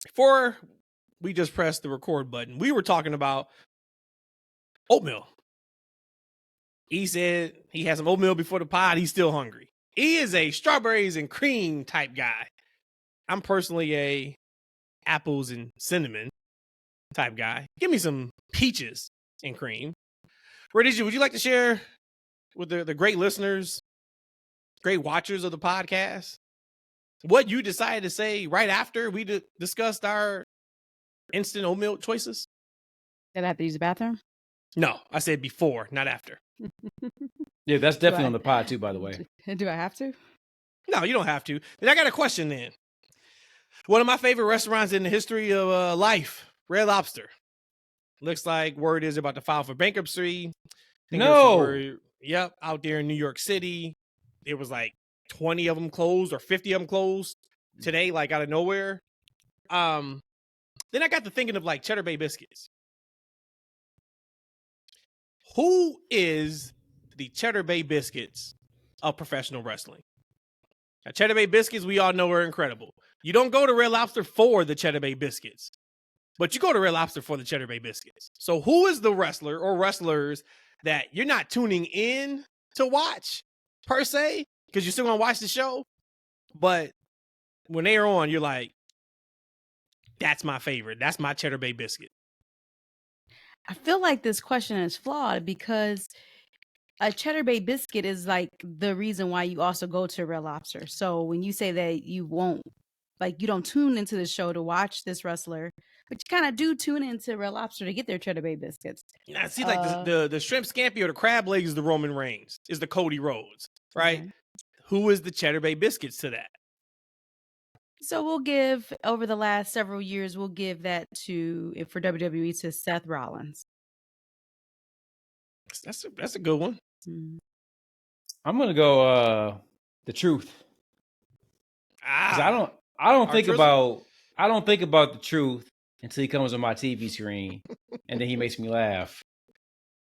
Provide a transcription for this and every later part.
before we just pressed the record button, we were talking about oatmeal. He said he had some oatmeal before the pod. He's still hungry. He is a strawberries and cream type guy. I'm personally a apples and cinnamon type guy. Give me some peaches and cream. Would you like to share with the great listeners, great watchers of the podcast, what you decided to say right after we discussed our instant oatmeal choices? Did I have to use the bathroom? No, I said before, not after. Yeah, that's definitely on the pod too, by the way. Do I have to? No, you don't have to. Then I got a question then. One of my favorite restaurants in the history of life, Red Lobster. Looks like word is about to file for bankruptcy. No. Yep, out there in New York City. There was like 20 of them closed or 50 of them closed today, like out of nowhere. Then I got to thinking of like Cheddar Bay Biscuits. Who is the Cheddar Bay Biscuits of professional wrestling? Now, Cheddar Bay Biscuits, we all know are incredible. You don't go to Red Lobster for the Cheddar Bay Biscuits, but you go to Red Lobster for the Cheddar Bay Biscuits. So who is the wrestler or wrestlers that you're not tuning in to watch per se, because you're still going to watch the show, but when they're on, you're like, that's my favorite. That's my Cheddar Bay Biscuit. I feel like this question is flawed because a Cheddar Bay Biscuit is like the reason why you also go to Red Lobster. So when you say that you won't, like you don't tune into the show to watch this wrestler, but you kind of do tune into Red Lobster to get their Cheddar Bay Biscuits. Now, see, like the shrimp scampi or the crab legs is the Roman Reigns, is the Cody Rhodes, right? Okay. Who is the Cheddar Bay Biscuits to that? So we'll give, over the last several years, we'll give that for WWE to Seth Rollins. That's a good one. Mm-hmm. I'm gonna go the truth. I don't think about the truth until he comes on my TV screen and then he makes me laugh.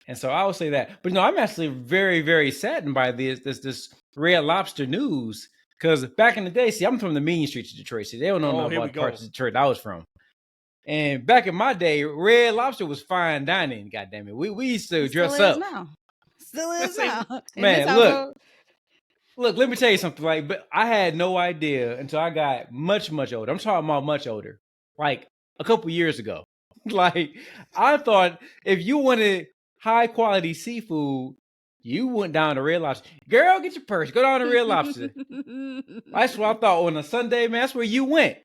And so I would say that. But no, I'm actually very, very saddened by this Red Lobster news. Because back in the day, see, I'm from the mean streets of Detroit. See, they don't know about parts of Detroit I was from. And back in my day, Red Lobster was fine dining, goddammit. We used to dress up. Still is now. Man, look, let me tell you something. Like, but I had no idea until I got much, much older. I'm talking about much older. Like a couple years ago. Like, I thought if you wanted high quality seafood, you went down to Red Lobster. Girl, get your purse. Go down to Red Lobster. That's what I thought on a Sunday, man. That's where you went.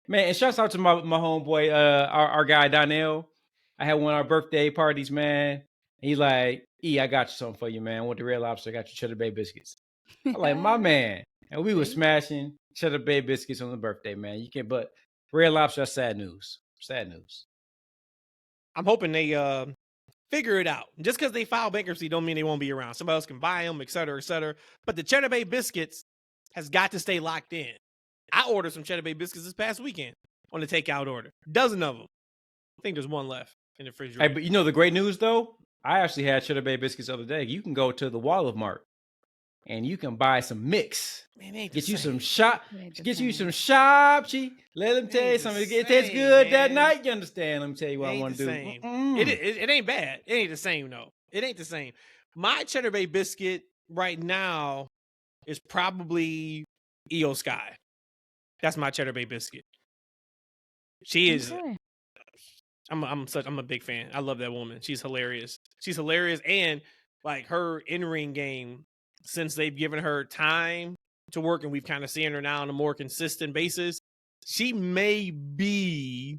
Man, and shouts out to my homeboy, our guy, Donnell. I had one of our birthday parties, man. He's like, I got you something for you, man. I went to Red Lobster. I got you Cheddar Bay Biscuits. I'm like, my man. And we were smashing Cheddar Bay Biscuits on the birthday, man. You can't, but Red Lobster, that's sad news. Sad news. I'm hoping they figure it out. Just because they file bankruptcy don't mean they won't be around. Somebody else can buy them, et cetera, et cetera. But the Cheddar Bay Biscuits has got to stay locked in. I ordered some Cheddar Bay Biscuits this past weekend on the takeout order. Dozen of them. I think there's one left in the refrigerator. Hey, but you know the great news, though? I actually had Cheddar Bay Biscuits the other day. You can go to the Wall of Mart and you can buy some mix. Man, ain't get the you same. some shop. Get you some shopchi. Let them tell you something. It tastes good that night. You understand? Let me tell you what I want to do. It ain't bad. It ain't the same though. It ain't the same. My Cheddar Bay Biscuit right now is probably Io Sky. That's my Cheddar Bay Biscuit. She is. I'm a big fan. I love that woman. She's hilarious. And like her in-ring game, since they've given her time to work and we've kind of seen her now on a more consistent basis, she may be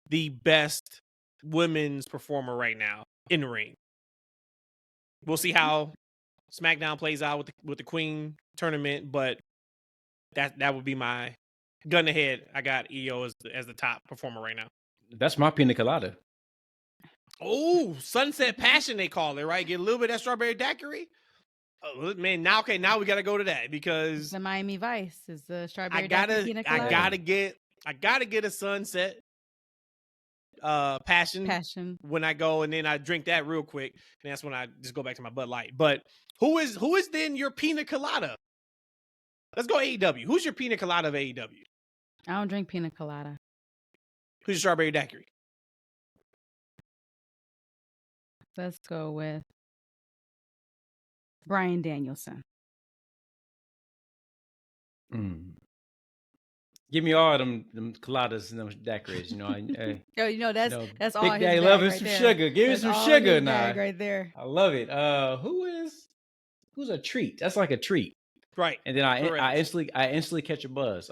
the best women's performer right now in the ring. We'll see how SmackDown plays out with the Queen tournament, but that would be my gun ahead. I got EO as the top performer right now. That's my pina colada. Oh, Sunset Passion, they call it, right? Get a little bit of that strawberry daiquiri. Oh, man, now we got to go to that because the Miami Vice is the strawberry daiquiri pina colada. I gotta get a Sunset Passion when I go, and then I drink that real quick, and that's when I just go back to my Bud Light. But who is then your pina colada? Let's go AEW. Who's your pina colada of AEW? I don't drink pina colada. Who's your strawberry daiquiri? Let's go with Bryan Danielson. Give me all them coladas and them daiquiris, you know. Oh, you know that's all. Big his Daddy bag loving right some there. sugar. Give That's me some all sugar his now. bag right there. I love it. Who's a treat? That's like a treat. Right. And then I Correct. instantly catch a buzz.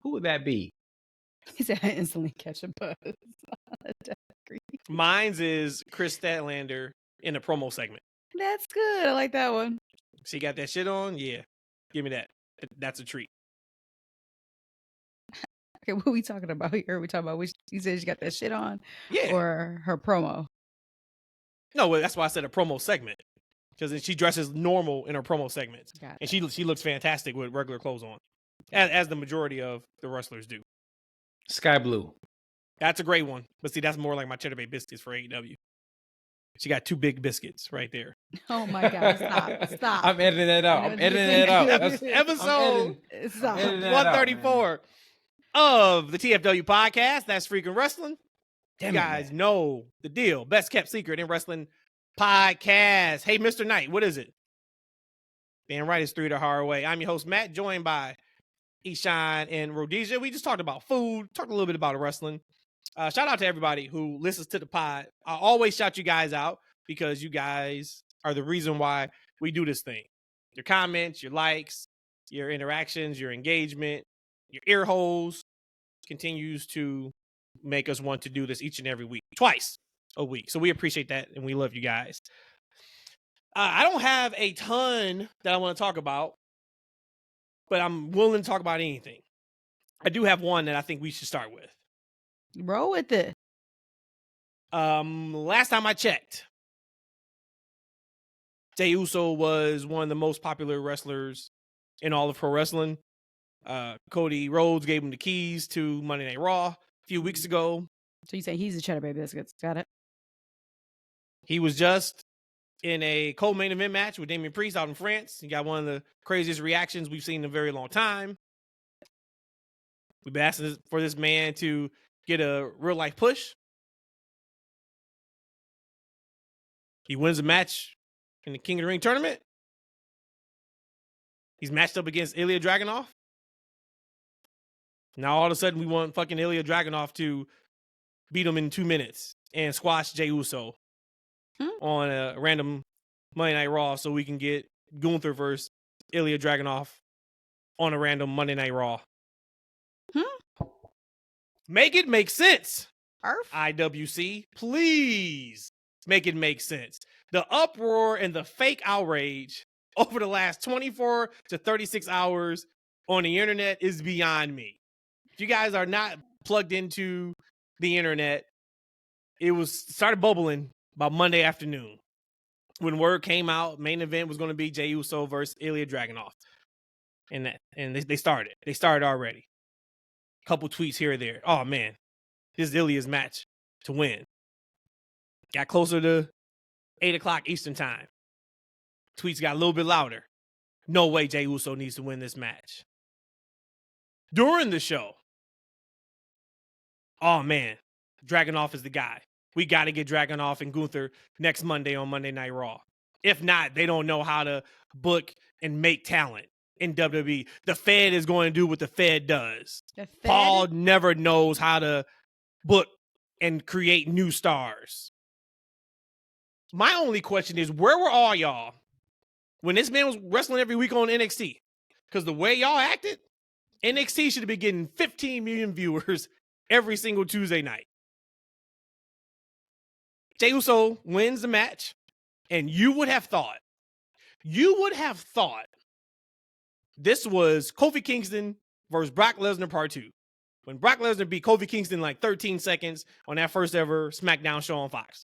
Who would that be? He said, I instantly catch a buzz. Mine's is Chris Statlander in the promo segment. That's good. I like that one. She got that shit on? Yeah. Give me that. That's a treat. Okay, what are we talking about here? Are we talking about which you said she got that shit on? Yeah. Or her promo? No, well, that's why I said a promo segment. Because she dresses normal in her promo segments. And she looks fantastic with regular clothes on. As the majority of the wrestlers do. Sky Blue. That's a great one. But see, that's more like my Cheddar Bay Biscuits for AEW. She got two big biscuits right there. Oh my God. Stop. I'm editing that out. I'm editing that out. That's episode 134 of the TFW podcast. That's Freaking Wrestling. You guys know the deal. Best kept secret in wrestling podcast. Hey, Mr. Knight, what is it? Damn right, it's 3 the hard way. I'm your host, Matt, joined by Eshawn and Rhodesia. We just talked about food, talked a little bit about wrestling. Shout out to everybody who listens to the pod. I always shout you guys out because you guys are the reason why we do this thing. Your comments, your likes, your interactions, your engagement, your ear holes continues to make us want to do this each and every week, twice a week. So we appreciate that and we love you guys. I don't have a ton that I want to talk about, but I'm willing to talk about anything. I do have one that I think we should start with. Roll with it. Last time I checked, Jey Uso was one of the most popular wrestlers in all of pro wrestling. Cody Rhodes gave him the keys to Monday Night Raw a few weeks ago. So you say he's the Cheddar Bay Biscuits. Got it. He was just in a co-main event match with Damian Priest out in France. He got one of the craziest reactions we've seen in a very long time. We've been asking for this man to get a real life push. He wins a match in the King of the Ring tournament. He's matched up against Ilya Dragunov. Now all of a sudden we want fucking Ilya Dragunov to beat him in 2 minutes and squash Jey Uso on a random Monday Night Raw so we can get Gunther versus Ilya Dragunov on a random Monday Night Raw. Make it make sense. IWC, please make it make sense. The uproar and the fake outrage over the last 24 to 36 hours on the internet is beyond me. If you guys are not plugged into the internet, it started bubbling about Monday afternoon when word came out main event was going to be Jey Uso versus Ilya Dragunov. And they started. They started already. Couple tweets here or there. Oh man, this is Ilya's match to win. Got closer to 8 o'clock Eastern time. Tweets got a little bit louder. No way Jey Uso needs to win this match. During the show, oh man, Dragunov is the guy. We got to get Dragunov and Gunther next Monday on Monday Night Raw. If not, they don't know how to book and make talent in WWE. The Fed is going to do what the Fed does. Paul never knows how to book and create new stars. My only question is, where were all y'all when this man was wrestling every week on NXT? Because the way y'all acted, NXT should have been getting 15 million viewers every single Tuesday night. Jey Uso wins the match, and you would have thought this was Kofi Kingston versus Brock Lesnar Part 2. When Brock Lesnar beat Kofi Kingston in like 13 seconds on that first ever SmackDown show on Fox.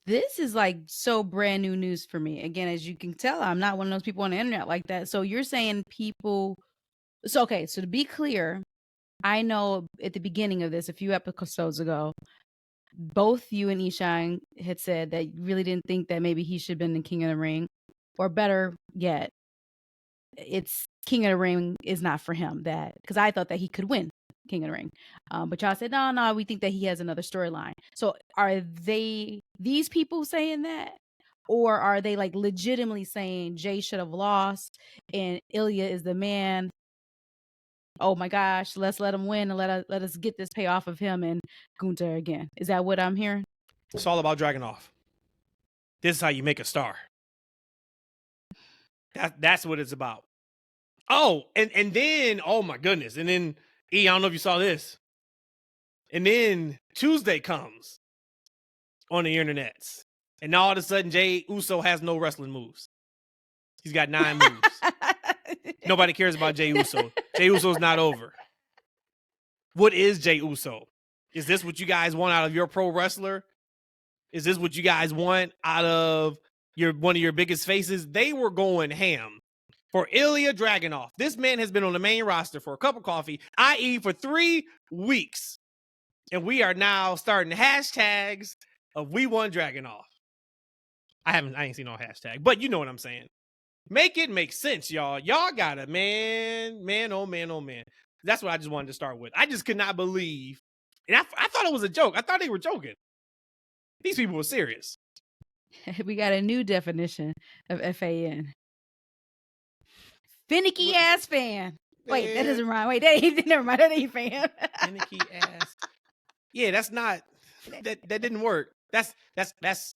This is like so brand new news for me. Again, as you can tell, I'm not one of those people on the internet like that. So you're saying people... So, okay, so to be clear, I know at the beginning of this, a few episodes ago, both you and Eshawn had said that you really didn't think that maybe he should have been the King of the Ring. Or better yet, it's King of the Ring is not for him. That because I thought that he could win King of the Ring, but y'all said no, we think that he has another storyline. So are they these people saying that, or are they like legitimately saying Jay should have lost and Ilya is the man? Oh my gosh, let's let him win and let us get this payoff of him and Gunther again. Is that what I'm hearing? It's all about Dragunov. This is how you make a star. That's what it's about. Oh, and then, oh my goodness. And then, I don't know if you saw this. And then Tuesday comes on the internets. And all of a sudden, Jey Uso has no wrestling moves. He's got 9 moves. Nobody cares about Jey Uso. Jey Uso's not over. What is Jey Uso? Is this what you guys want out of your pro wrestler? Is this what you guys want out of one of your biggest faces? They were going ham for Ilya Dragunov. This man has been on the main roster for a cup of coffee, i.e. for 3 weeks. And we are now starting hashtags of We Want Dragunov. I ain't seen no hashtag, but you know what I'm saying. Make it make sense, y'all. Y'all got it, man, oh man. That's what I just wanted to start with. I just could not believe. And I thought it was a joke. I thought they were joking. These people were serious. We got a new definition of FAN. Finicky ass fan. Wait, that doesn't rhyme. Wait, that ain't, never mind. That ain't fan. Finicky ass. Yeah, that's not. That didn't work. That's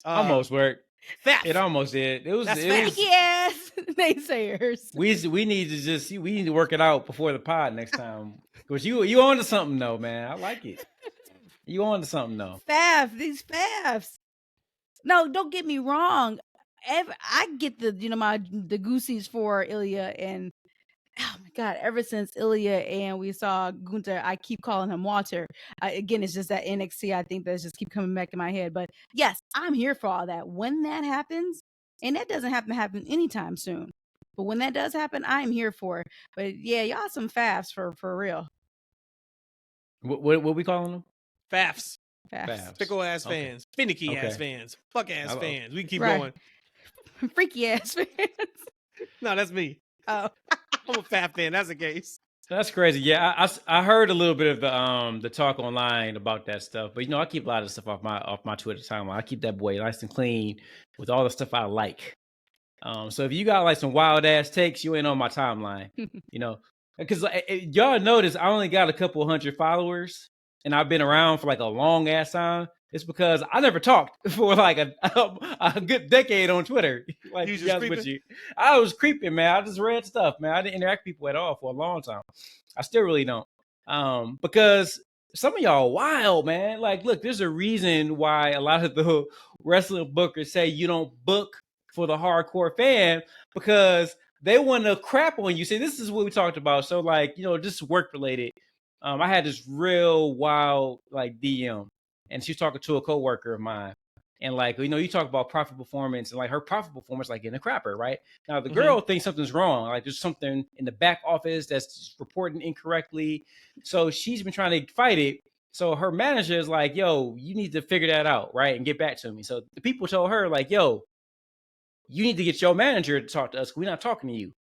almost worked. F.A.F. It almost did. It was finicky ass naysayers. We need to work it out before the pod next time. Because you on to something though, man. I like it. You on to something though. F.A.F. These F.A.Fs. No, don't get me wrong. I get the the goosies for Ilya, and oh my god, ever since Ilya and we saw Gunther, I keep calling him Walter. Again, it's just that NXT. I think that's just keep coming back in my head. But yes, I'm here for all that. When that happens, and that doesn't happen anytime soon. But when that does happen, I'm here for it. But yeah, y'all some F.A.Fs for real. What we calling them? F.A.Fs. F.A.Fs. Fickle ass fans. Finicky ass fans. Fuck ass fans. We can keep going. Freaky ass fans. No, that's me. Oh. I'm a F.A.F. fan. That's the case. That's crazy. Yeah, I heard a little bit of the talk online about that stuff, but I keep a lot of stuff off my Twitter timeline. I keep that boy nice and clean with all the stuff I like. So if you got like some wild ass takes, you ain't on my timeline. Because y'all notice I only got a couple 100 followers, and I've been around for like a long ass time. It's because I never talked for like a good decade on Twitter. Like, you just with you. I was creeping, man. I just read stuff, man. I didn't interact with people at all for a long time. I still really don't. Because some of y'all wild, man. Like, look, there's a reason why a lot of the wrestling bookers say you don't book for the hardcore fan, because they want to crap on you. See, this is what we talked about. So, like, just work related. I had this real wild like DM. And she's talking to a coworker of mine. And like, you talk about profit performance, and like her profit performance, like getting a crapper, right? Now the girl thinks something's wrong. Like there's something in the back office that's reporting incorrectly. So she's been trying to fight it. So her manager is like, yo, you need to figure that out, right? And get back to me. So the people told her like, yo, you need to get your manager to talk to us. We're not talking to you.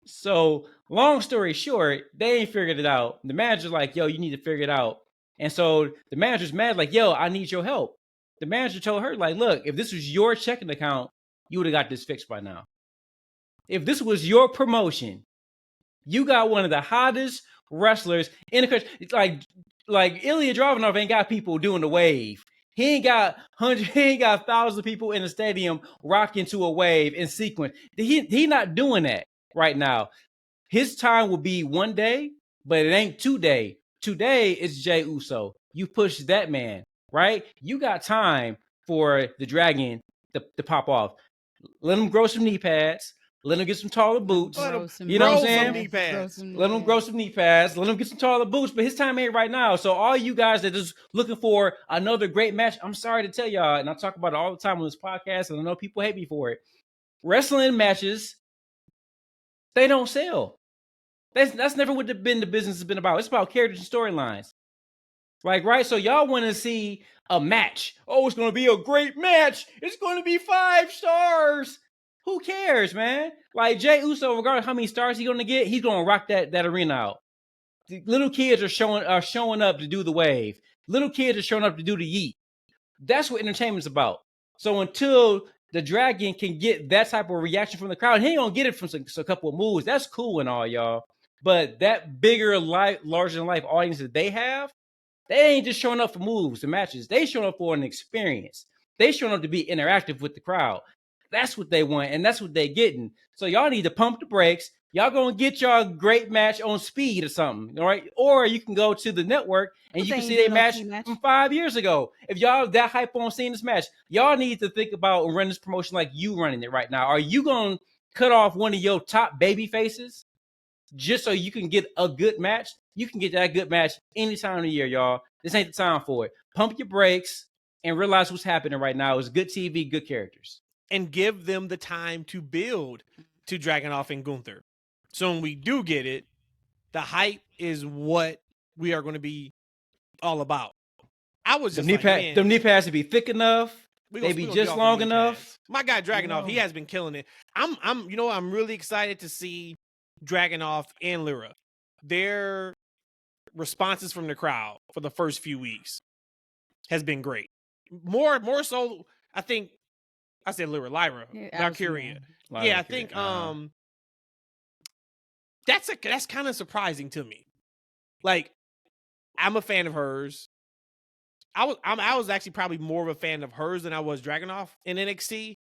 So long story short, they ain't figured it out. The manager's like, yo, you need to figure it out. And so the manager's mad, like, yo, I need your help. The manager told her, like, look, if this was your checking account, you would have got this fixed by now. If this was your promotion, you got one of the hottest wrestlers in the country. Like Ilya Dragunov ain't got people doing the wave. He ain't got thousands of people in the stadium rocking to a wave in sequence. He not doing that right now. His time will be one day, but it ain't 2 days. Today is Jey Uso. You push that man, right? You got time for the dragon to pop off. Let him grow some knee pads. Let him get some taller boots. You know what I'm saying? Let him grow some knee pads. Let him get some taller boots. But his time ain't right now. So all you guys that just looking for another great match, I'm sorry to tell y'all, and I talk about it all the time on this podcast, and I know people hate me for it. Wrestling matches, they don't sell. That's never what the business has been about. It's about characters and storylines. Like, right? So y'all want to see a match. Oh, it's going to be a great match. It's going to be 5 stars. Who cares, man? Like Jey Uso, regardless of how many stars he's gonna get, he's gonna rock that arena out. The little kids are showing up to do the wave. Little kids are showing up to do the yeet. That's what entertainment's about. So until the Dragon can get that type of reaction from the crowd, he ain't gonna get it from a couple of moves. That's cool and all, y'all. But that bigger larger than life audience that they have, they ain't just showing up for moves and matches. They showing up for an experience. They showing up to be interactive with the crowd. That's what they want, and that's what they getting. So y'all need to pump the brakes. Y'all gonna get y'all great match on Speed or something, all right? Or you can go to the network and you can see their match from 5 years ago. If y'all that hype on seeing this match, y'all need to think about running this promotion like you running it right now. Are you gonna cut off one of your top baby faces just so you can get a good match? You can get that good match any time of the year, y'all. This ain't the time for it. Pump your brakes and realize what's happening right now. It's good TV, good characters. And give them the time to build to Dragunov and Gunther. So when we do get it, the hype is what we are going to be all about. I was just them knee pads to be thick enough. They be just long enough. My guy Dragunov, he has been killing it. I'm really excited to see Dragunov and Lyra. Their responses from the crowd for the first few weeks has been great. More so, I think. I said Lyra, Valkyria. Yeah, I think that's kind of surprising to me. Like, I'm a fan of hers. I was actually probably more of a fan of hers than I was Dragunov in NXT.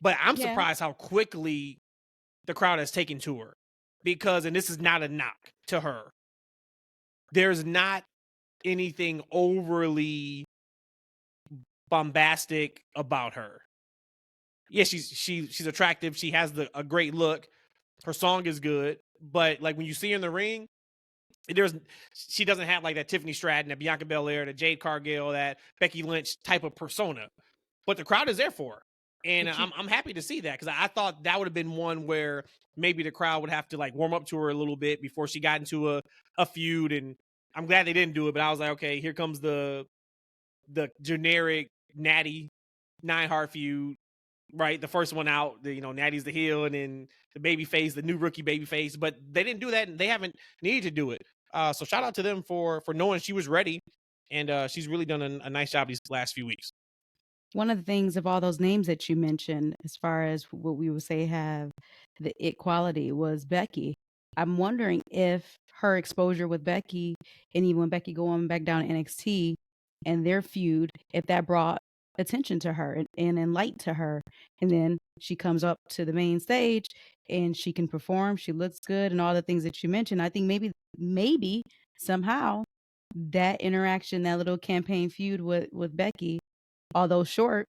But I'm surprised how quickly the crowd has taken to her. Because, and this is not a knock to her, there's not anything overly bombastic about her. Yeah, she's attractive. She has a great look. Her song is good, but like when you see her in the ring, she doesn't have like that Tiffany Stratton, that Bianca Belair, that Jade Cargill, that Becky Lynch type of persona. But the crowd is there for her, and I'm happy to see that, because I thought that would have been one where maybe the crowd would have to like warm up to her a little bit before she got into a feud. And I'm glad they didn't do it. But I was like, okay, here comes the generic Natty Neidhart feud. Right, the first one out, Natty's the heel, and then the baby face, the new rookie baby face. But they didn't do that, and they haven't needed to do it. So shout out to them for knowing she was ready, and she's really done a nice job these last few weeks. One of the things of all those names that you mentioned, as far as what we would say have the it quality, was Becky. I'm wondering if her exposure with Becky, and even when Becky going back down to NXT and their feud, if that brought attention to her and light to her, and then she comes up to the main stage and she can perform, she looks good, and all the things that you mentioned. I think maybe somehow that interaction, that little campaign feud with Becky, although short,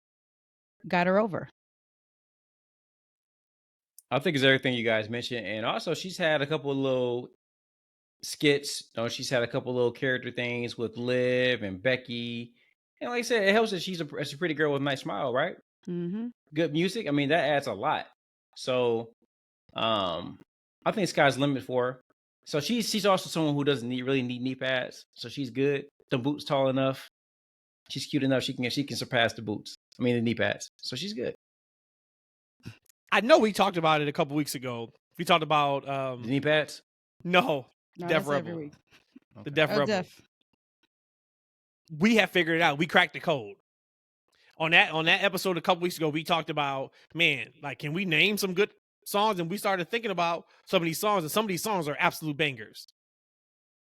got her over. I think it's everything you guys mentioned, and also she's had a couple of little skits. She's had a couple of little character things with Liv and Becky. And like I said, it helps that she's a pretty girl with a nice smile, right? Mm-hmm. Good music. I mean, that adds a lot. So, I think sky's the limit for her. So she's also someone who doesn't really need knee pads. So she's good. The boots tall enough. She's cute enough. She can surpass the boots. I mean, the knee pads. So she's good. I know we talked about it a couple weeks ago. We talked about the knee pads. No, Def Rebel. Okay. The Def Rebel. We have figured it out. We cracked the code. On that episode a couple weeks ago, we talked about, man, like, can we name some good songs? And we started thinking about some of these songs, and some of these songs are absolute bangers.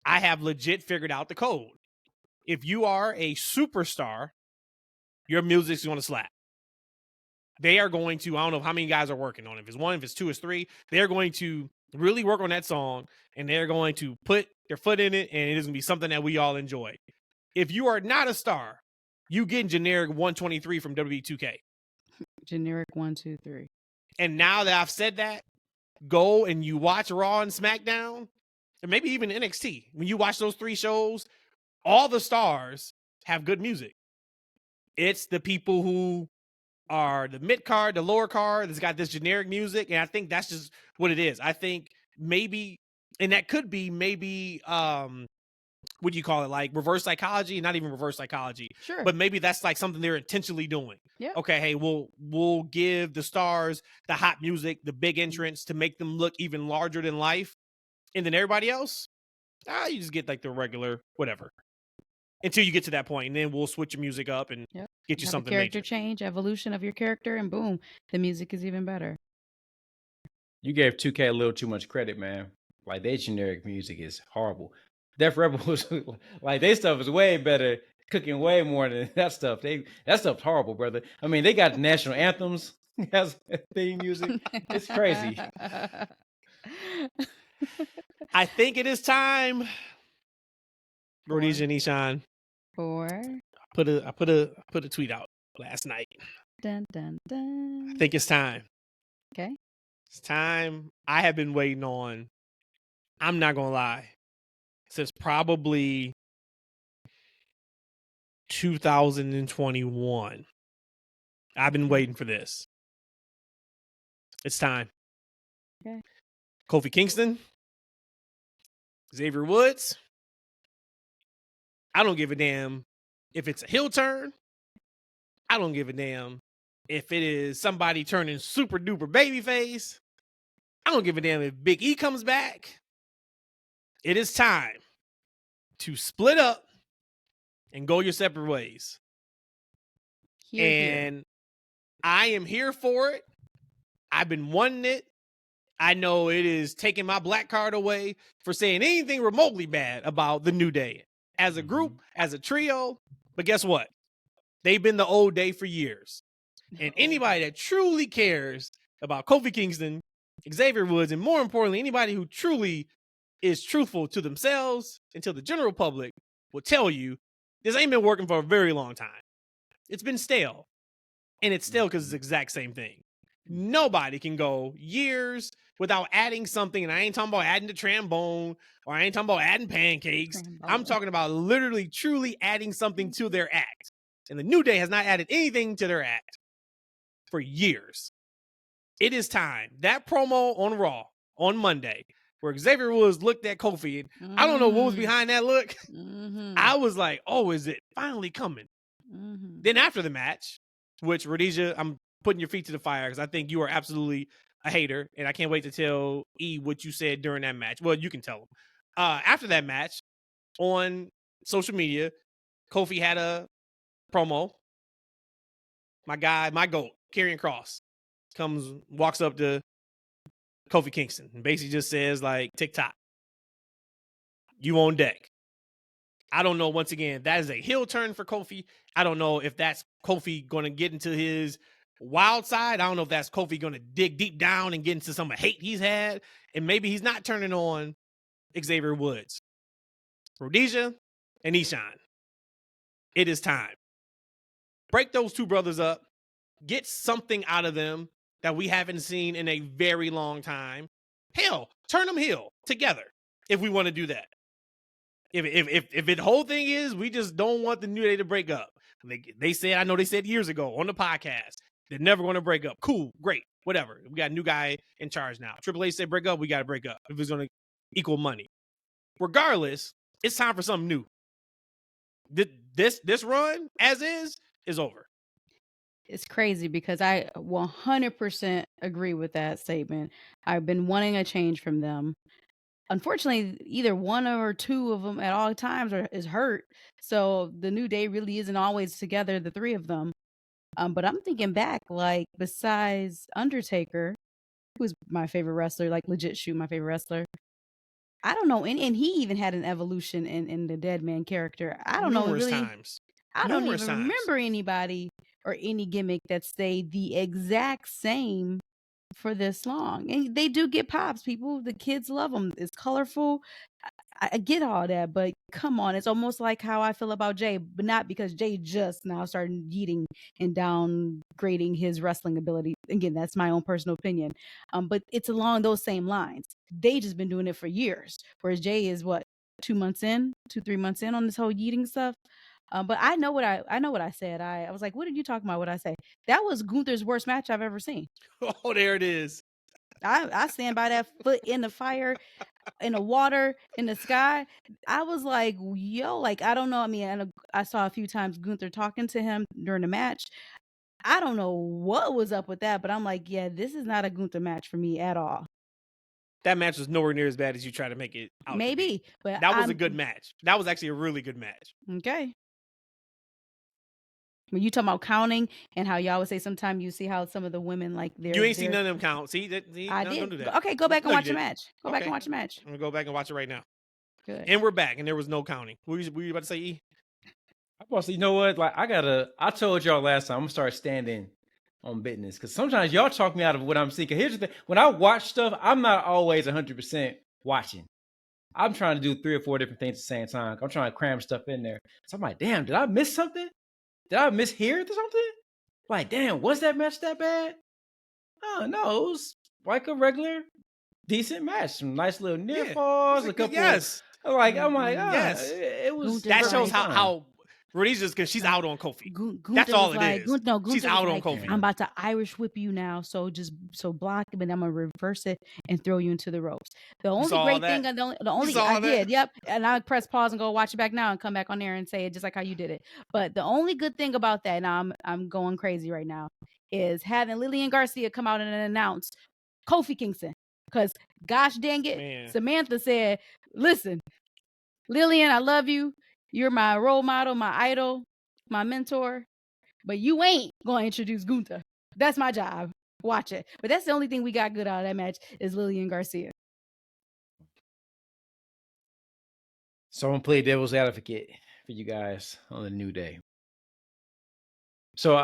I have legit figured out the code. If you are a superstar, your music's going to slap. They are going to, I don't know how many guys are working on it. If it's one, if it's two, it's three, they're going to really work on that song, and they're going to put their foot in it, and it is going to be something that we all enjoy. If you are not a star, you get generic 123 from WWE 2K. Generic 123. And now that I've said that, go and you watch Raw and SmackDown, and maybe even NXT. When you watch those three shows, all the stars have good music. It's the people who are the mid card, the lower card, that's got this generic music, and I think that's just what it is. I think maybe, and that could be maybe what do you call it? Like reverse psychology, not even reverse psychology, Sure. but maybe that's like something they're intentionally doing. Yeah. Okay, hey, we'll give the stars the hot music, the big entrance to make them look even larger than life, and then everybody else, you just get like the regular whatever until you get to that point, and then we'll switch your music up and Yep. get you Have something a character major. change, evolution of your character, and boom, the music is even better. You gave 2K a little too much credit, man. Like their generic music is horrible. Def Rebel was like their stuff is way better, cooking way more than that stuff. That stuff's horrible, brother. I mean, they got national anthems as theme music. It's crazy. I think it is time. Rhodesia and Ishan. I put a tweet out last night. Dun, dun, dun. I think it's time. Okay. It's time. I have been waiting on, I'm not gonna lie, since probably 2021. I've been waiting for this. It's time. Okay. Kofi Kingston, Xavier Woods. I don't give a damn if it's a heel turn. I don't give a damn if it is somebody turning super duper babyface. I don't give a damn if Big E comes back. It is time to split up and go your separate ways. Here. I am here for it. I've been wanting it. I know it is taking my black card away for saying anything remotely bad about the New Day as a group, as a trio. But guess what? They've been the old day for years. And anybody that truly cares about Kofi Kingston, Xavier Woods, and more importantly, anybody who truly is truthful to themselves and to the general public will tell you this ain't been working for a very long time. It's been stale. And it's stale because it's the exact same thing. Nobody can go years without adding something. And I ain't talking about adding the trombone or I ain't talking about adding pancakes. I'm talking about literally, truly adding something to their act. And the New Day has not added anything to their act for years. It is time. That promo on Raw on Monday where Xavier Woods looked at Kofi and I don't know what was behind that look. I was like, oh, is it finally coming? Then after the match, which Rhodesia, I'm putting your feet to the fire because I think you are absolutely a hater, and I can't wait to tell E what you said during that match. Well, you can tell him. After that match, on social media, Kofi had a promo. My guy, my GOAT, Karrion Kross, walks up to Kofi Kingston and basically just says, like, TikTok, you on deck. I don't know, once again, that is a heel turn for Kofi. I don't know if that's Kofi going to get into his wild side. I don't know if that's Kofi going to dig deep down and get into some hate he's had. And maybe he's not turning on Xavier Woods. Rhodesia and Ishan. It is time. Break those two brothers up. Get something out of them that we haven't seen in a very long time. Hell, turn them heel together if we want to do that. If the whole thing is we just don't want the New Day to break up. They said, I know they said years ago on the podcast, they're never going to break up. Cool, great, whatever. We got a new guy in charge now. Triple H said break up, we got to break up if it's going to equal money. Regardless, it's time for something new. This run, as is over. It's crazy because I 100% agree with that statement. I've been wanting a change from them. Unfortunately, either one or two of them at all times is hurt. So the New Day really isn't always together, the three of them. But I'm thinking back, like, besides Undertaker, who's my favorite wrestler, like legit shoot my favorite wrestler. I don't know. And he even had an evolution in the Dead Man character. I don't know. Really, times. I don't Numerous even times. remember anybody or any gimmick that stayed the exact same for this long. And they do get pops, people. The kids love them. It's colorful. I get all that, but come on. It's almost like how I feel about Jey, but not because Jey just now started yeeting and downgrading his wrestling ability. Again, that's my own personal opinion. But it's along those same lines. They just been doing it for years. Whereas Jey is what, 3 months in on this whole yeeting stuff. But I know what I said. I was like, what did you talk about? What I say? That was Gunther's worst match I've ever seen. Oh, there it is. I stand by that foot in the fire, in the water, in the sky. I was like, yo, like, I don't know. I mean, I saw a few times Gunther talking to him during the match. I don't know what was up with that, but I'm like, yeah, this is not a Gunther match for me at all. That match was nowhere near as bad as you try to make it out. Maybe, but that was a good match. That was actually a really good match. Okay. When you talking about counting and how y'all would say sometimes you see how some of the women like you ain't seen none of them count. See, I no, did. don't do that. Okay, go back and watch the match. Go back and watch the match. I'm gonna go back and watch it right now. Good. And we're back, and there was no counting. What were you about to say, E? I about to say, you know what? Like, I told y'all last time, I'm gonna start standing on business because sometimes y'all talk me out of what I'm seeing. Here's the thing: when I watch stuff, I'm not always 100% watching. I'm trying to do 3 or 4 different things at the same time. I'm trying to cram stuff in there. So I'm like, damn, did I miss something? Did I mishear something? Like, damn, was that match that bad? Oh no, it was like a regular, decent match. Some nice little near falls, a couple. Yes. I'm like, yes. It was. Gunther That shows how Rhodesia's because she's out on Kofi. That's all it is. She's out on Kofi. I'm about to Irish whip you now, so just block him, and I'm gonna reverse it and throw you into the ropes. The only great thing, the only I did, yep. And I press pause and go watch it back now and come back on there and say it just like how you did it. But the only good thing about that, and I'm going crazy right now, is having Lillian Garcia come out and announce Kofi Kingston. Because gosh dang it, man. Samantha said, "Listen, Lillian, I love you. You're my role model, my idol, my mentor, but you ain't going to introduce Gunther. That's my job. Watch it." But that's the only thing we got good out of that match is Lillian Garcia. So I'm going to play devil's advocate for you guys on the New Day. So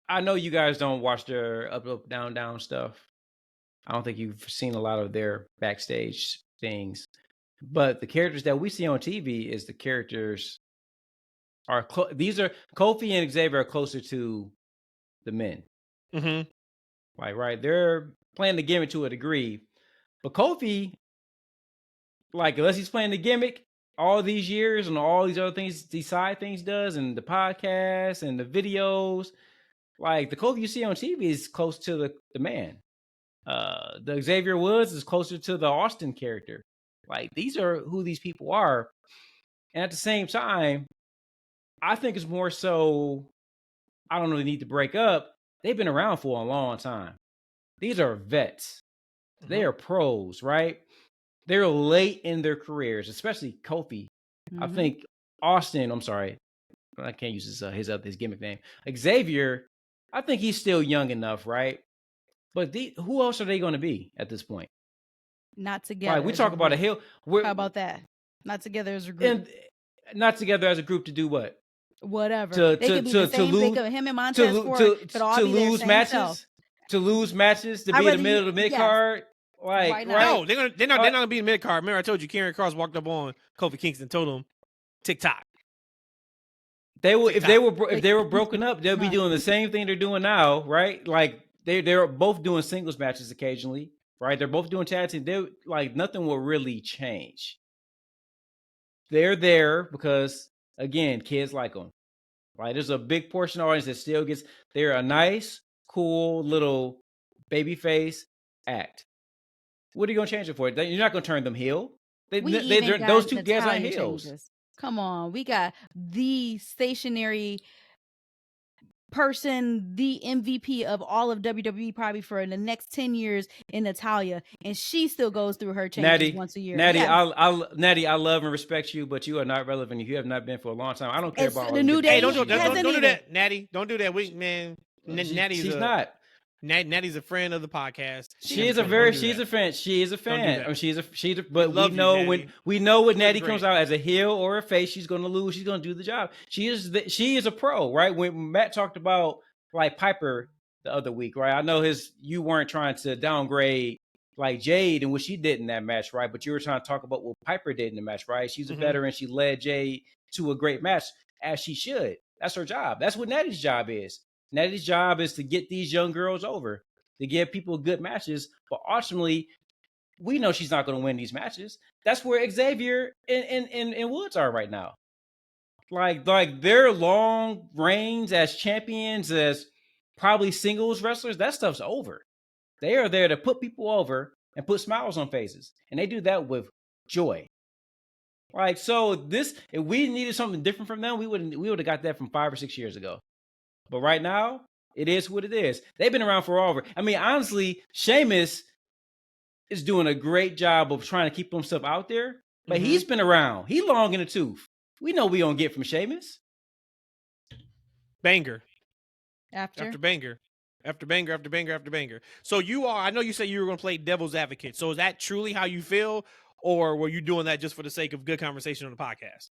I know you guys don't watch their up, down stuff. I don't think you've seen a lot of their backstage things. But the characters that we see on TV is the characters are these are Kofi and Xavier are closer to the men. Mm-hmm. Like, right, they're playing the gimmick to a degree, but Kofi, like, unless he's playing the gimmick all these years and all these other things, these side things does, and the podcast and the videos, like the Kofi you see on TV is close to the man. The Xavier Woods is closer to the Austin character. Like, these are who these people are. And at the same time, I think it's more so, I don't know, they need to break up. They've been around for a long time. These are vets. Mm-hmm. They are pros, right? They're late in their careers, especially Kofi. Mm-hmm. I think Austin, I'm sorry, I can't use his gimmick name. Xavier, I think he's still young enough, right? But who else are they going to be at this point? Not together. Right, we talk about a hill. How about that? Not together as a group. And not together as a group to do what? Whatever. They could be the same. They could, him and Montez Ford could all be their same matches. Self. To lose matches, to be in the middle of the mid card. Like, no, they're not gonna be in the mid card. Remember, I told you, Karrion Kross walked up on Kofi Kingston, told him, TikTok. They will if they were broken up, they'll be doing the same thing they're doing now, right? Like they're both doing singles matches occasionally, right? They're both doing tag team. They like nothing will really change. They're there because again, kids like them. Right? There's a big portion of the audience that still gets. They're a nice, cool little babyface act. What are you gonna change it for? You're not gonna turn them heel. Those two guys aren't heels. Changes. Come on, we got the stationary person, the MVP of all of WWE probably for the next 10 years in Natalya, and she still goes through her changes once a year. Natty, Natty, I love and respect you, but you are not relevant. You have not been for a long time. I don't care about the New Day. Hey, don't do that, Natty. Don't do that. Natty's not. Natty's a friend of the podcast. She's a fan. She is a fan. I mean, but we know when Natty comes out as a heel or a face, she's going to lose. She's going to do the job. She is a pro, right? When Matt talked about like Piper the other week, right? I know you weren't trying to downgrade like Jade and what she did in that match, right? But you were trying to talk about what Piper did in the match, right? She's a veteran. She led Jade to a great match as she should. That's her job. That's what Natty's job is. Natty's job is to get these young girls over, to give people good matches. But ultimately, we know she's not going to win these matches. That's where Xavier and Woods are right now. Like their long reigns as champions, as probably singles wrestlers, that stuff's over. They are there to put people over and put smiles on faces. And they do that with joy. Like, so this, if we needed something different from them, we would have got that from 5 or 6 years ago. But right now, it is what it is. They've been around forever. I mean, honestly, Sheamus is doing a great job of trying to keep himself out there, but he's been around. He long in the tooth. We know we don't get from Sheamus. Banger. After banger. After banger, after banger, after banger. So I know you said you were going to play devil's advocate. So is that truly how you feel? Or were you doing that just for the sake of good conversation on the podcast?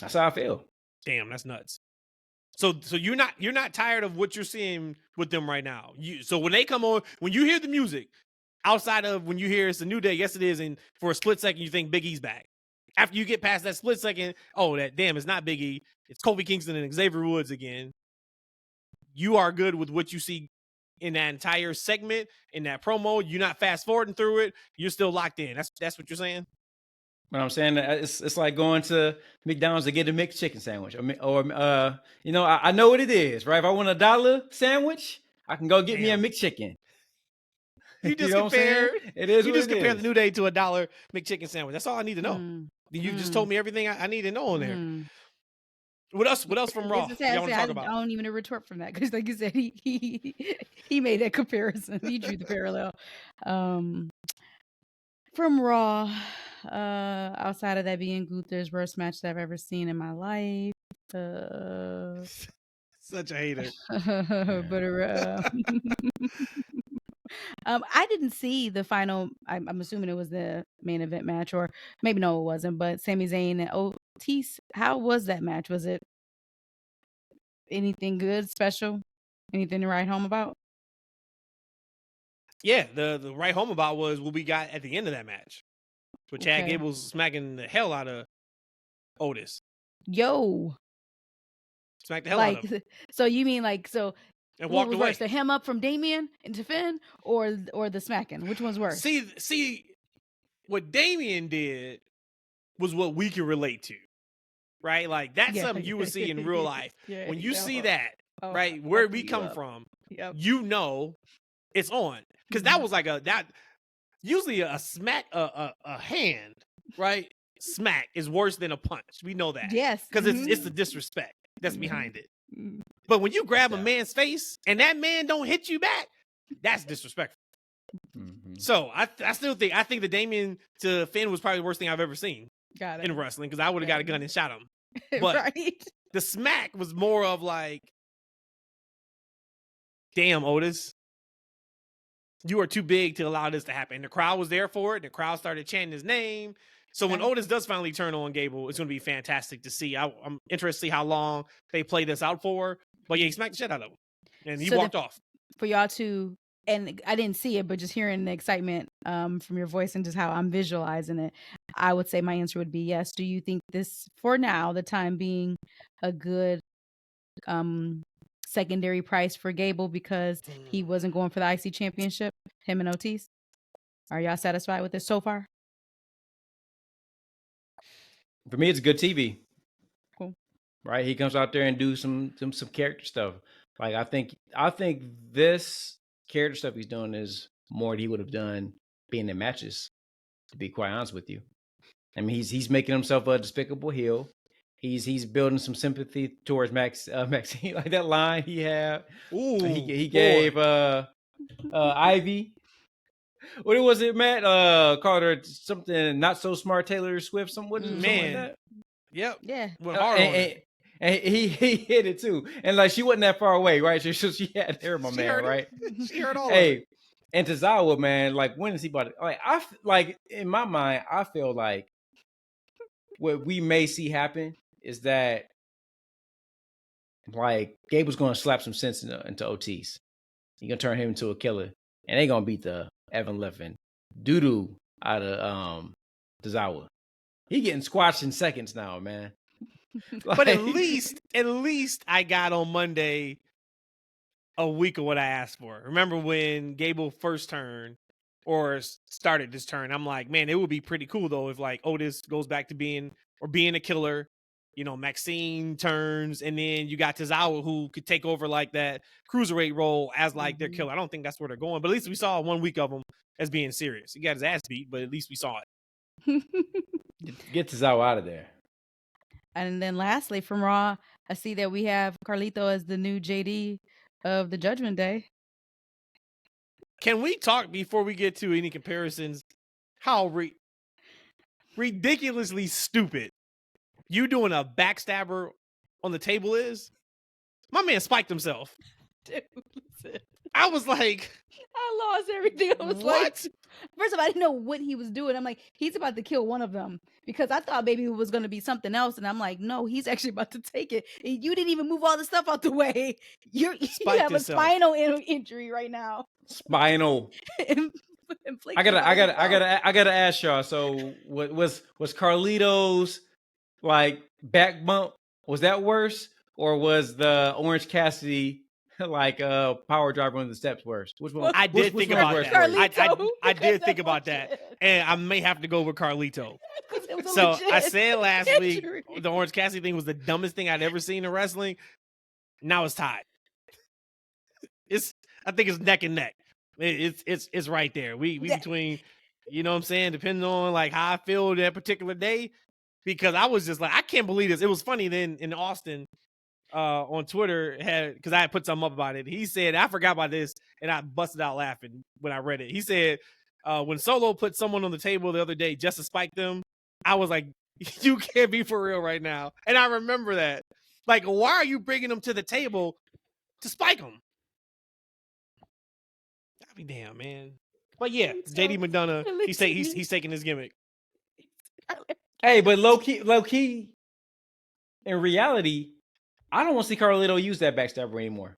That's how I feel. Damn, that's nuts. So you're not tired of what you're seeing with them right now. So when they come on, when you hear the music, outside of when you hear it's a new day, yes it is, and for a split second you think Big E's back. After you get past that split second, it's not Big E, it's Kofi Kingston and Xavier Woods again. You are good with what you see in that entire segment, in that promo. You're not fast forwarding through it. You're still locked in. That's what you're saying? But I'm saying that it's like going to McDonald's to get a McChicken sandwich, or I know what it is, right? If I want $1 sandwich, I can go get me a McChicken. You just compare. It is. You what just it compare is. the New Day to $1 McChicken sandwich. That's all I need to know. You just told me everything I need to know on there. What else from Raw? Y'all want to talk about? I don't even retort from that because, like you said, he made that comparison. He drew the parallel. From Raw, outside of that being Gunther's worst match that I've ever seen in my life. Such a hater. But I didn't see the final. I'm assuming it was the main event match, or maybe no, it wasn't. But Sami Zayn and Otis, how was that match? Was it anything good, special, anything to write home about? Yeah, the right home about was what we got at the end of that match. With Chad Gable smacking the hell out of Otis. Yo. Smack the hell out of him. So you mean and walked away. Worse, the hem up from Damien into Finn or the smacking? Which one's worse? See, what Damien did was what we can relate to. Right? Like that's something you would see in real life. When you see that, right, where we come from, you know it's on. Because that was like usually a smack, a hand, right? Smack is worse than a punch. We know that. Yes. Because it's the disrespect that's behind it. But when you grab a man's face and that man don't hit you back, that's disrespectful. So I still think the Damien to Finn was probably the worst thing I've ever seen in wrestling, because I would have got a gun and shot him. But the smack was more of like, damn, Otis, you are too big to allow this to happen. The crowd was there for it. The crowd started chanting his name. So when Otis does finally turn on Gable, it's going to be fantastic to see. I'm interested to see how long they play this out for. But yeah, he smacked the shit out of him. And he walked off. For y'all to, and I didn't see it, but just hearing the excitement from your voice and just how I'm visualizing it, I would say my answer would be yes. Do you think this, for now, the time being, a good secondary price for Gable because he wasn't going for the IC championship, him and Otis? Are y'all satisfied with this so far? For me, it's good TV. Cool. Right? He comes out there and do some character stuff. Like I think this character stuff he's doing is more than he would have done being in matches, to be quite honest with you. I mean, he's making himself a despicable heel. He's building some sympathy towards Maxine, like that line he had. Ooh, he gave Ivy. What was it, Matt? Called her something not so smart, Taylor Swift. Something like that. Yep. Yeah. Went hard on it. And he hit it too. And like she wasn't that far away, right? So she had there, my man, right? She heard all of it. And Tozawa, man, like when is he about to, like in my mind, I feel like what we may see happen is that like Gable's gonna slap some sense into Otis. He's gonna turn him into a killer. And they gonna beat the Evan Leffin doo-doo out of Tozawa. He getting squashed in seconds now, man. Like, but at least I got on Monday a week of what I asked for. Remember when Gable first turned or started this turn? I'm like, man, it would be pretty cool though if like Otis goes back to being a killer, Maxine turns, and then you got Tozawa who could take over like that cruiserweight role as like their killer. I don't think that's where they're going, but at least we saw 1 week of him as being serious. He got his ass beat, but at least we saw it. Get Tozawa out of there. And then lastly, from Raw, I see that we have Carlito as the new JD of the Judgment Day. Can we talk before we get to any comparisons? How ridiculously stupid you doing a backstabber on the table is? My man spiked himself. Dude, listen. I was like, I lost everything. I was what? like, first of all, I didn't know what he was doing. I'm like, he's about to kill one of them because I thought maybe it was going to be something else. And I'm like, no, he's actually about to take it. And you didn't even move all the stuff out the way. You have a spinal injury right now. Spinal. I gotta ask y'all. So, was Carlito's like back bump? Was that worse, or was the Orange Cassidy like power driver on the steps worse? Which one? I did think about that. I did think about that, legit. and I may have to go with Carlito. So I said last week injury. the Orange Cassidy thing was the dumbest thing I'd ever seen in wrestling. Now it's tied. I think it's neck and neck. It's right there. We between, you know what I'm saying, depending on like how I feel that particular day. Because I was just like, I can't believe this. It was funny then in Austin on Twitter because I had put something up about it. He said, I forgot about this, and I busted out laughing when I read it. He said, when Solo put someone on the table the other day just to spike them, I was like, you can't be for real right now. And I remember that. Like, why are you bringing them to the table to spike them? I'll be damn, man. But yeah, JD McDonough, he's taking his gimmick. Hey, but low key, in reality, I don't want to see Carlito use that backstabber anymore.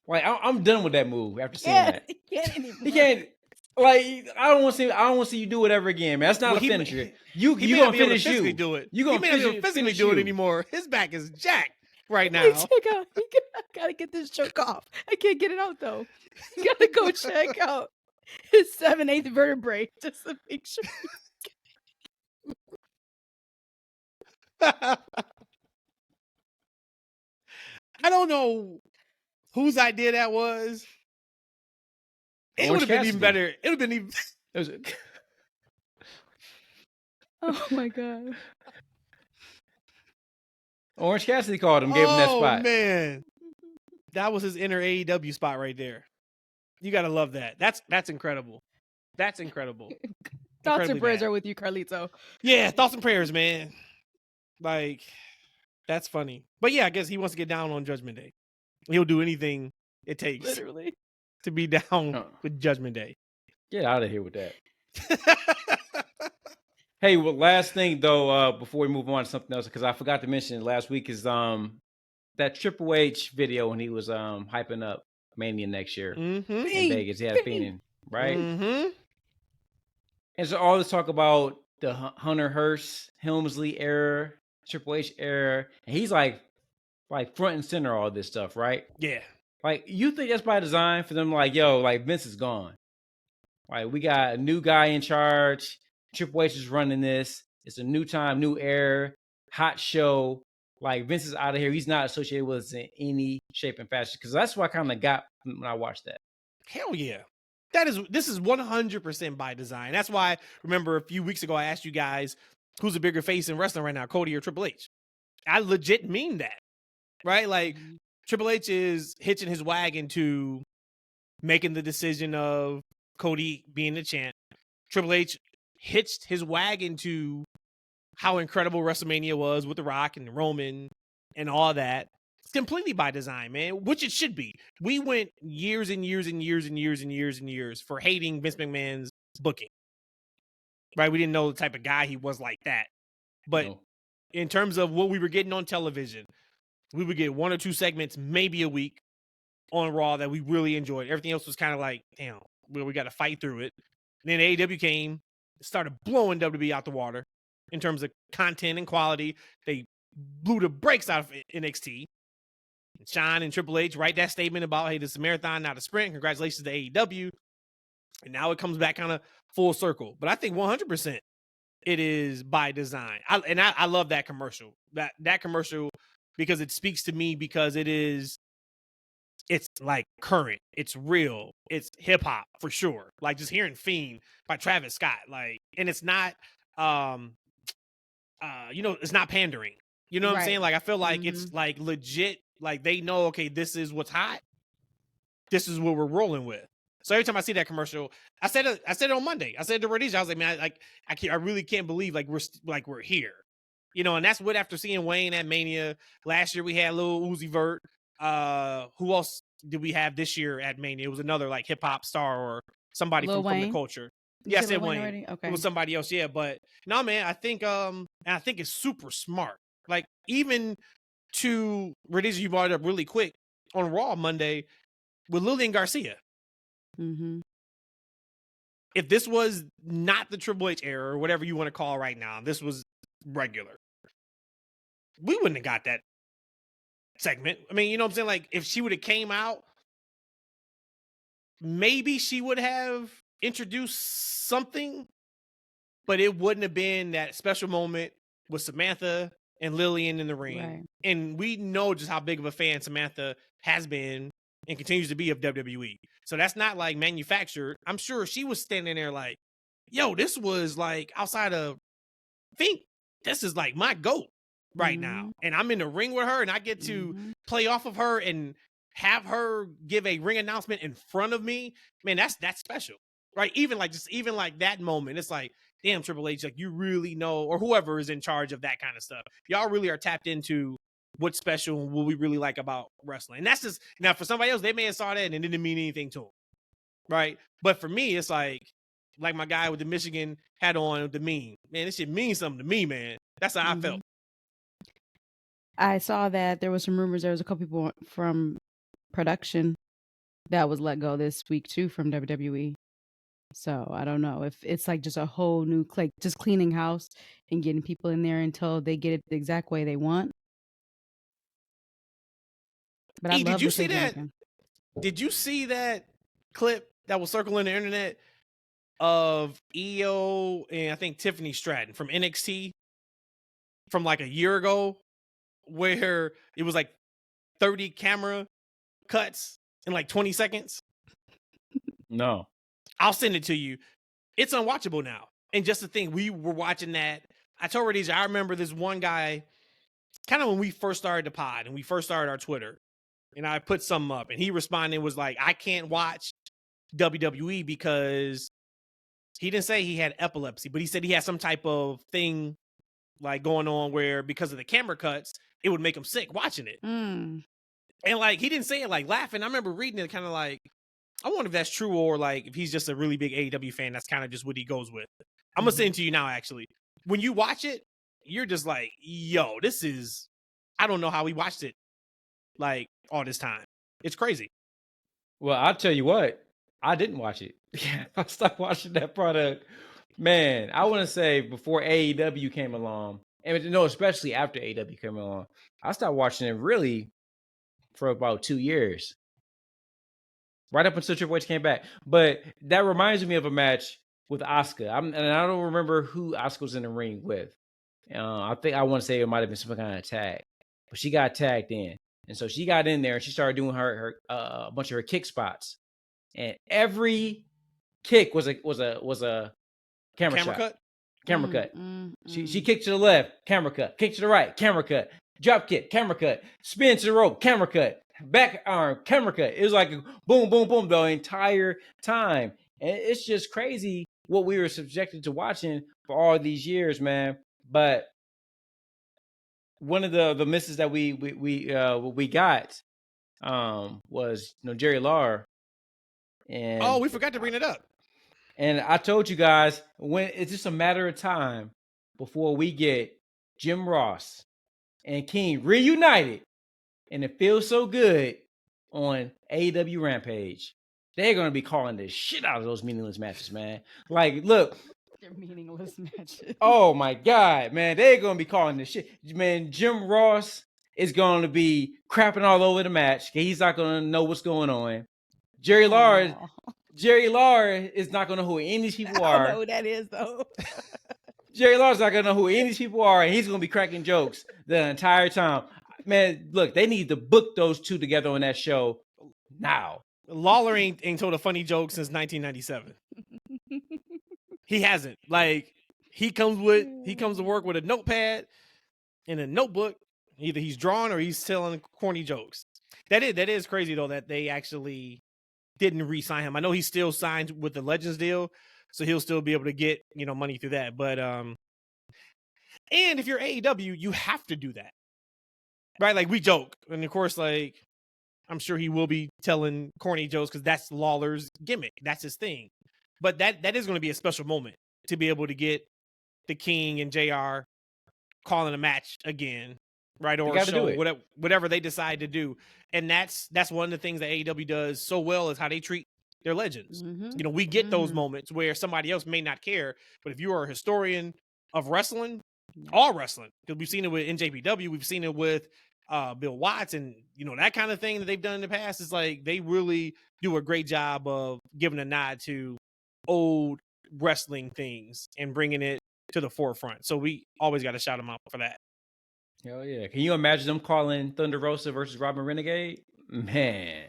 Like, I'm done with that move after seeing that. He can't. Like, I don't want to see you do it ever again, man. That's not a finisher. You gonna finish you. Do it. You gonna he may not be able to physically do it anymore. His back is jacked right now. I gotta get this choke off. I can't get it out though. You gotta go check out his 7/8 vertebrae just to make sure. I don't know whose idea that was. It would have been even better. It would have been even. Oh my god! Orange Cassidy called him, gave him that spot. Oh man, that was his inner AEW spot right there. You gotta love that. That's incredible. That's incredible. Thoughts and prayers are with you, Carlito. Yeah, thoughts and prayers, man. Like, that's funny. But yeah, I guess he wants to get down on Judgment Day. He'll do anything it takes Literally to be down with Judgment Day. Get out of here with that. Hey, well, last thing though, before we move on to something else, because I forgot to mention last week is that Triple H video when he was hyping up Mania next year in Vegas. He had Fiending, right? Mm-hmm. And so all this talk about the Hunter Hearst, Helmsley era, Triple H era, and he's like front and center all this stuff, right? Yeah. Like, you think that's by design for them? Like, yo, like Vince is gone. Like, we got a new guy in charge. Triple H is running this. It's a new time, new era, hot show. Like, Vince is out of here. He's not associated with us in any shape and fashion. Because that's what I kind of got when I watched that. Hell yeah. This is 100% by design. That's why, remember, a few weeks ago, I asked you guys, who's a bigger face in wrestling right now, Cody or Triple H? I legit mean that, right? Like, Triple H is hitching his wagon to making the decision of Cody being the champ. Triple H hitched his wagon to how incredible WrestleMania was with The Rock and Roman and all that. It's completely by design, man, which it should be. We went years and years and years and years and years and years for hating Vince McMahon's booking, right? We didn't know the type of guy he was like that. But in terms of what we were getting on television, we would get 1 or 2 segments, maybe a week on Raw that we really enjoyed. Everything else was kind of like, damn, we got to fight through it. And then AEW came, started blowing WWE out the water in terms of content and quality. They blew the brakes out of NXT. Sean and Triple H write that statement about, hey, this is a marathon, not a sprint. Congratulations to AEW. And now it comes back kind of full circle. But I think 100%. it is by design. I love that commercial. That commercial because it speaks to me because it's like current, it's real, it's hip hop for sure. Like just hearing Fiend by Travis Scott, like, and it's not it's not pandering. You know what I'm saying? Like I feel like it's like legit, like they know, okay, this is what's hot. This is what we're rolling with. So every time I see that commercial, I said it on Monday. I said to Rhodesia, I was like, man, I really can't believe we're here. And that's what after seeing Wayne at Mania last year, we had Lil Uzi Vert. Who else did we have this year at Mania? It was another like hip hop star or somebody from the culture. Yeah, I said Wayne. Okay. It was somebody else. Yeah, but no, man, I think it's super smart. Like even to Rhodesia, you brought it up really quick on Raw Monday with Lillian Garcia. Mm-hmm. If this was not the Triple H era or whatever you want to call right now, this was regular, we wouldn't have got that segment. I mean, you know what I'm saying? Like, if she would have came out, maybe she would have introduced something, but it wouldn't have been that special moment with Samantha and Lillian in the ring. Right. And we know just how big of a fan Samantha has been and continues to be of WWE. So that's not like manufactured. I'm sure she was standing there like, yo, this was like outside of Fink. This is like my GOAT right now. And I'm in the ring with her and I get to play off of her and have her give a ring announcement in front of me. Man, that's special. Right. Even like that moment, it's like, damn, Triple H, like you really know, or whoever is in charge of that kind of stuff. Y'all really are tapped into what's special and what we really like about wrestling. And that's just, now for somebody else, they may have saw that and it didn't mean anything to them. Right. But for me, it's like my guy with the Michigan hat on with the meme. Man, this shit means something to me, man. That's how I felt. I saw that there was some rumors. There was a couple people from production that was let go this week too from WWE. So I don't know if it's like just a whole new, like just cleaning house and getting people in there until they get it the exact way they want. But I love did you see that? Did you see that clip that was circling the internet of EO and I think Tiffany Stratton from NXT from like a year ago, where it was like 30 camera cuts in like 20 seconds? No. I'll send it to you. It's unwatchable now. And just the thing, we were watching that. I told Rhodesia, I remember this one guy, kind of when we first started the pod and we first started our Twitter, and I put something up and he responded, was like, I can't watch WWE because he didn't say he had epilepsy, but he said he had some type of thing like going on where because of the camera cuts, it would make him sick watching it. And like, he didn't say it like laughing. I remember reading it kind of like, I wonder if that's true or like if he's just a really big AEW fan, that's kind of just what he goes with. I'm going to send it to you now, actually. When you watch it, you're just like, yo, this is, I don't know how we watched it like all this time. It's crazy. Well, I'll tell you what, I didn't watch it. I stopped watching that product. Man, I want to say before AEW came along, and no, especially after AEW came along, I stopped watching it really for about 2 years. Right up until Triple H came back. But that reminds me of a match with Asuka. And I don't remember who Asuka was in the ring with. I think I want to say it might have been some kind of tag. But she got tagged in. And so she got in there and she started doing her a bunch of her kick spots. And every kick was a camera shot. Cut? Camera cut. She kicked to the left, camera cut. Kick to the right, camera cut. Drop kick, camera cut. Spin to the rope, camera cut. Back arm, camera cut. It was like boom, boom, boom the entire time. And it's just crazy what we were subjected to watching for all these years, man. But one of the misses that we got was Jerry Lawler. And we forgot to bring it up. And I told you guys, when it's just a matter of time before we get Jim Ross and King reunited, and it feels so good on AEW Rampage. They're going to be calling the shit out of those meaningless matches, man. Like, look. They're meaningless matches. Oh, my God, man. They're going to be calling the shit. Man, Jim Ross is going to be crapping all over the match. He's not going to know what's going on. Jerry Lawler is not going to know who any of these people are. I don't know who that is, though. Jerry Lawler's not gonna know who any of these people are, and he's gonna be cracking jokes the entire time. Man, look, they need to book those two together on that show now. Lawler ain't told a funny joke since 1997. He hasn't. Like he comes to work with a notepad and a notebook. Either he's drawing or he's telling corny jokes. That is crazy though that they actually didn't re-sign him. I know he's still signed with the Legends deal, so he'll still be able to get money through that. But and if you're AEW, you have to do that, right? Like we joke, and of course, like I'm sure he will be telling corny jokes because that's Lawler's gimmick. That's his thing. But that is going to be a special moment to be able to get the King and JR calling a match again, right? Or a show, whatever they decide to do. And that's one of the things that AEW does so well is how they treat their legends. Mm-hmm. We get those moments where somebody else may not care, but if you are a historian of wrestling, all wrestling, because we've seen it with NJPW, we've seen it with Bill Watts, and that kind of thing that they've done in the past is like they really do a great job of giving a nod to old wrestling things and bringing it to the forefront. So we always got to shout them out for that. Hell yeah. Can you imagine them calling Thunder Rosa versus Robin Renegade? Man.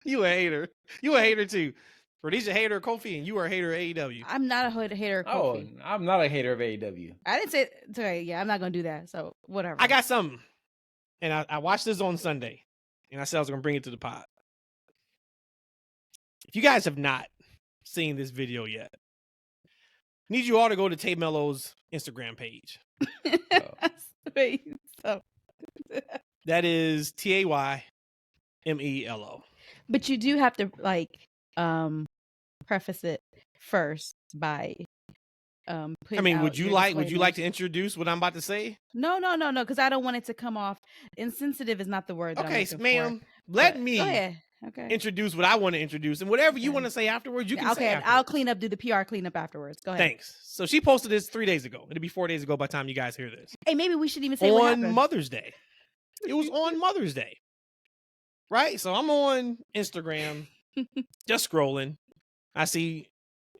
You a hater. You a hater too. Rhodesia hater of Kofi, and you are a hater of AEW. I'm not a hater of Kofi. Oh, I'm not a hater of AEW. I didn't say today. Yeah, I'm not going to do that. So whatever. I got something. And I watched this on Sunday. And I said I was going to bring it to the pod. If you guys have not seen this video yet, I need you all to go to Tay Melo's Instagram page. Wait, so. That is TAYMELO. But you do have to preface it first by would you like to introduce what I'm about to say? No, because I don't want it to come off insensitive is not the word. Okay, ma'am, let me introduce what I want to introduce, and whatever you want to say afterwards, you can say afterwards. I'll do the PR cleanup afterwards. Go ahead. Thanks. So she posted this 3 days ago. It'll be 4 days ago by the time you guys hear this. Hey, maybe we should even say on Mother's Day. It was on Mother's Day. Right? So I'm on Instagram, just scrolling. I see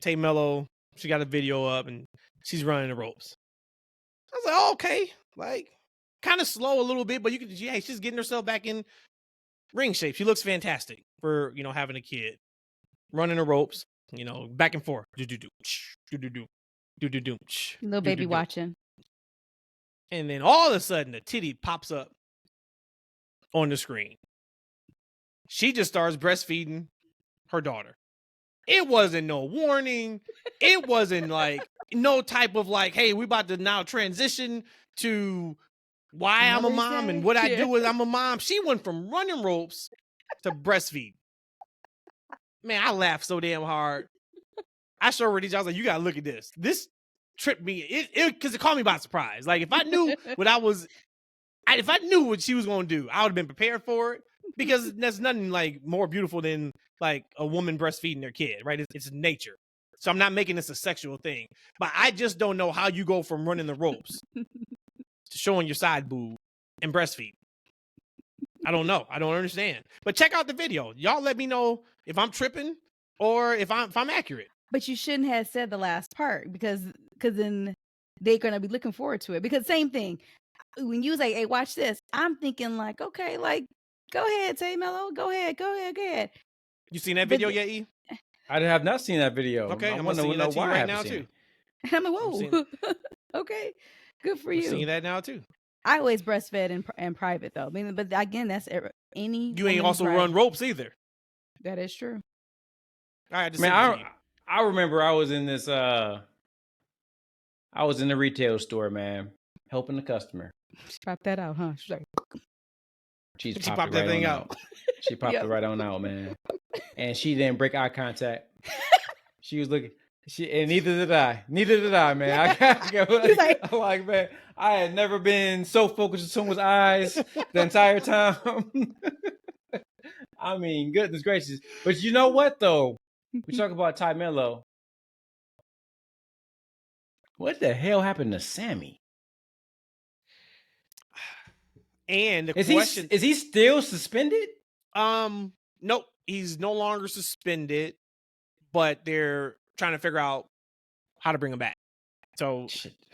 Tay Melo. She got a video up and she's running the ropes. I was like, oh, okay. Like, kind of slow a little bit, but she's getting herself back in ring shape. She looks fantastic for, having a kid. Running the ropes, back and forth. Little baby watching. And then all of a sudden, a titty pops up on the screen. She just starts breastfeeding her daughter. It wasn't no warning. It wasn't like no type of like, hey, we about to now transition to why I'm a mom and what I do is I'm a mom. She went from running ropes to breastfeed. Man, I laughed so damn hard. I showed Rhodesia, I was like, you gotta look at this. This tripped me. Because it caught me by surprise. Like if I knew what she was gonna do, I would have been prepared for it. Because there's nothing like more beautiful than like a woman breastfeeding their kid, right? It's nature. So I'm not making this a sexual thing, but I just don't know how you go from running the ropes to showing your side boob and breastfeed. I don't know. I don't understand. But check out the video. Y'all let me know if I'm tripping or if I'm accurate. But you shouldn't have said the last part because then they're gonna be looking forward to it. Because same thing. When you was like, hey, watch this, I'm thinking like, okay, like go ahead, Tay Melo. Go ahead. You seen that video yet, E? I have not seen that video. Okay, I'm gonna see that to you right now too. I'm like, whoa. Okay, good for you. I'm seeing that now too. I always breastfed in private though. I mean, but again, that's any. You ain't also run ropes either. That is true. All right, man. I remember I was in this. I was in the retail store, man, helping the customer. She popped that out, huh? She's like. She popped that thing out. She popped it right on out, man. And she didn't break eye contact. She was looking. And neither did I. Man. I'm like, man, I had never been so focused on someone's eyes the entire time. I mean, goodness gracious. But you know what, though? We talk about Tay Melo. What the hell happened to Sammy? And the question is he still suspended? Nope, he's no longer suspended. but they're trying to figure out how to bring him back. So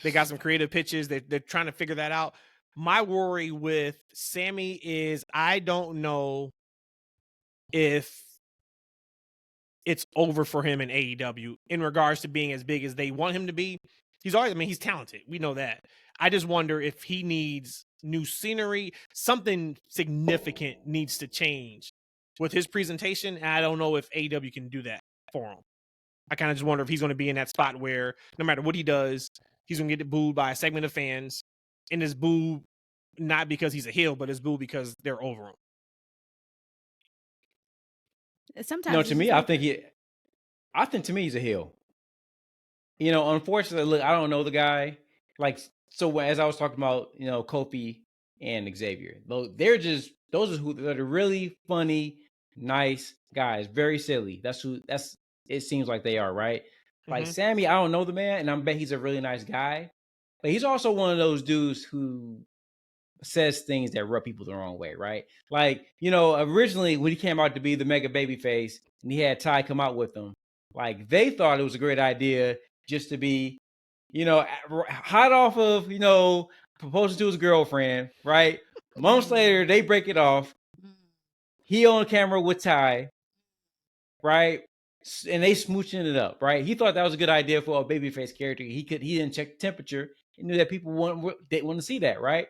they got some creative pitches. They're trying to figure that out. My worry with Sammy is I don't know if it's over for him in AEW in regards to being as big as they want him to be. He's talented. We know that. I just wonder if he needs new scenery. Something significant needs to change with his presentation. And I don't know if AEW can do that for him. I kind of just wonder if he's going to be in that spot where no matter what he does, he's going to get booed by a segment of fans. And it's booed not because he's a heel, but it's booed because they're over him. Sometimes to me, I think to me he's a heel. Unfortunately, look, I don't know the guy. Like, so as I was talking about, Kofi and Xavier, those are the really funny, nice guys. Very silly. It seems like they are, right? Like Sammy, I don't know the man, and I bet he's a really nice guy. But he's also one of those dudes who says things that rub people the wrong way, right? Like, originally when he came out to be the mega baby face and he had Ty come out with him, like they thought it was a great idea just to be, hot off of, proposing to his girlfriend, right? Months later, they break it off. He on camera with Ty, right? And they smooching it up, right? He thought that was a good idea for a babyface character. He didn't check the temperature. He knew that people want to see that, right?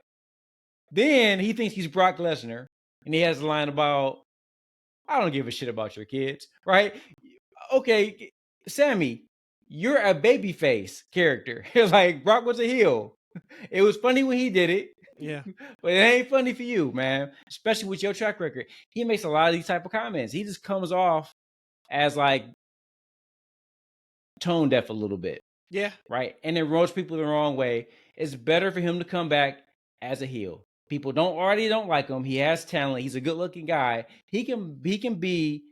Then he thinks he's Brock Lesnar, and he has a line about, I don't give a shit about your kids, right? Okay, Sammy, you're a babyface character. Like, Brock was a heel. It was funny when he did it. Yeah. But it ain't funny for you, man, especially with your track record. He makes a lot of these type of comments. He just comes off as, like, tone deaf a little bit. Yeah. Right? And it rubs people the wrong way. It's better for him to come back as a heel. People don't like him. He has talent. He's a good-looking guy. He can be